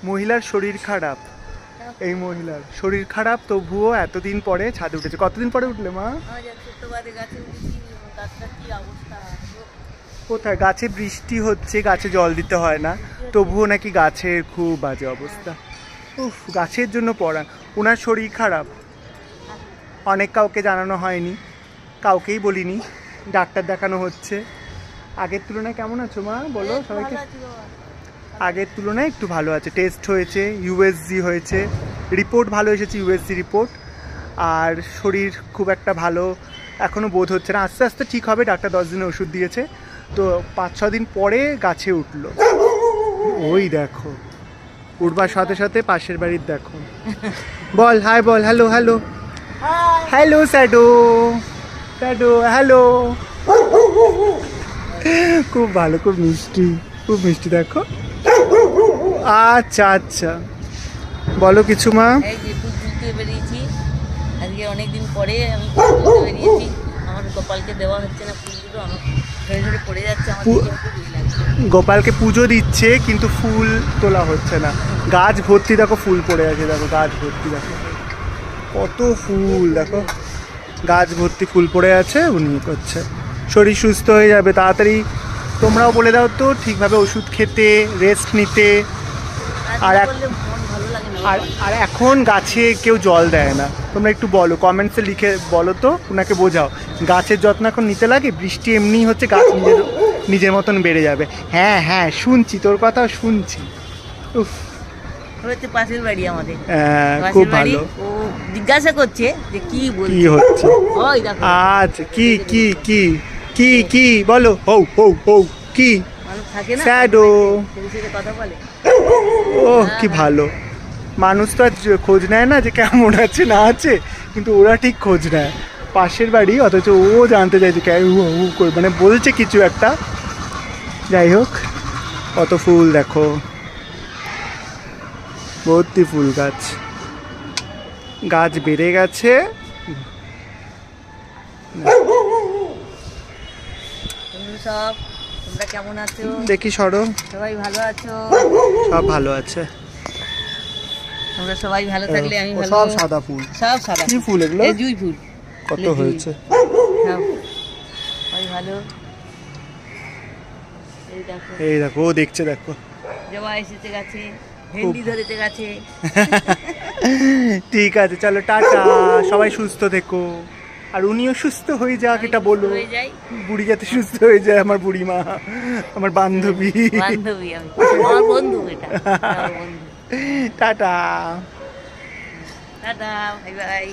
মহিলার শরীর খারাপ, এই মহিলার শরীর খারাপ তবুও এতদিন পরে ছাদে উঠেছে। কতদিন পরে উঠলে মা? কোথায় গাছে বৃষ্টি হচ্ছে, গাছে জল দিতে হয় না, তবুও নাকি গাছের খুব বাজে অবস্থা। উফ, গাছের জন্য পড়া। ওনার শরীর খারাপ, অনেক কাউকে জানানো হয়নি, কাউকেই বলিনি, ডাক্তার দেখানো হচ্ছে। আগের তুলনায় কেমন আছো মা বলো সবাইকে? আগের তুলনায় একটু ভালো আছে, টেস্ট হয়েছে, ইউএসজি হয়েছে, রিপোর্ট ভালো এসেছে, ইউএসজি রিপোর্ট। আর শরীর খুব একটা ভালো এখনও বোধ হচ্ছে না, আস্তে আস্তে ঠিক হবে। ডাক্তার 10 দিনের ওষুধ দিয়েছে, তো 5-6 দিন পরে গাছে উঠলো। ওই দেখো, উঠবার সাথে সাথে পাশের বাড়ির দেখো। বল হাই, বল hello hello hello shadow shadow hello. খুব ভালো, খুব মিষ্টি, খুব মিষ্টি দেখো। আচ্ছা আচ্ছা, বলো কিছু মা। এই যে ফুল তুলতে বেরিয়েছি আজকে, অনেকদিন পরে আমি ফুল তুলতে বেরিয়েছি। আমার গোপালকে দেওয়া হচ্ছে না ফুলগুলো, আমার ধরে ধরে পড়ে যাচ্ছে, আমার গোপালকে পুজো দিচ্ছে কিন্তু ফুল তোলা হচ্ছে না। গাছ ভর্তি দেখো ফুল পড়ে আছে, দেখো গাছ ভর্তি, দেখো কত ফুল, দেখো গাছ ভর্তি ফুল পড়ে আছে। উনি করছে, শরীর সুস্থ হয়ে যাবে তাড়াতাড়ি। তোমরাও বলে দাও তো ঠিকভাবে ওষুধ খেতে, রেস্ট নিতে। আর এখন গাছে কেউ জল দেয় না, তোমরা একটু বলো, কমেন্টসে লিখে বলো তো, ওনাকে বোঝাও গাছের যত্ন এখন নিতে লাগে। বৃষ্টি এমনি হচ্ছে, গাছ নিজের মতন বেড়ে যাবে। হ্যাঁ হ্যাঁ শুনছি, তোর কথা শুনছি। উফ, পাশের বাড়ি আমাদের, খুব ভালো। ও জিজ্ঞাসা করছে যে কি হচ্ছে। আচ্ছা, কি কি কি কি কি বলো, হৌ হৌ হৌ কি স্যাডো। ও কি ভালো, মানুষ তো আর খোঁজ নেয় না যে কেমন আছে না আছে, কিন্তু ওরা ঠিক খোঁজ নেয়। পাশের বাড়ি, অথচ ও জানতে চাইছে মানে বলছে কিছু একটা। যাই হোক, কত ফুল দেখো, ভর্তি ফুল গাছ, গাছ বেড়ে গেছে। সব তোমরা কেমন আছো দেখি সরো, সবাই ভালো আছো? সব ভালো আছে। তোমরা সবাই ভালো থাকলে আমি ভালো। সব সাদা ফুল, সব সাদা। কি ফুল এগুলো? জুঁই ফুল। কত হয়েছে, সবাই ভালো। এই দেখো, ও দেখছে, দেখো জবা এসেছে গাছে, ভেন্ডি ধরেছে গাছে। ঠিক আছে, চলো টাটা, সবাই সুস্থ থেকো। আর উনিও সুস্থ হয়ে যাক, এটা বলো। বুড়ি যাতে সুস্থ হয়ে যায়, আমার বুড়ি মা, আমার বান্ধবী। বান্ধবী আমি, আমার বন্ধু, এটা আমার বন্ধু। Tata tata, bye bye.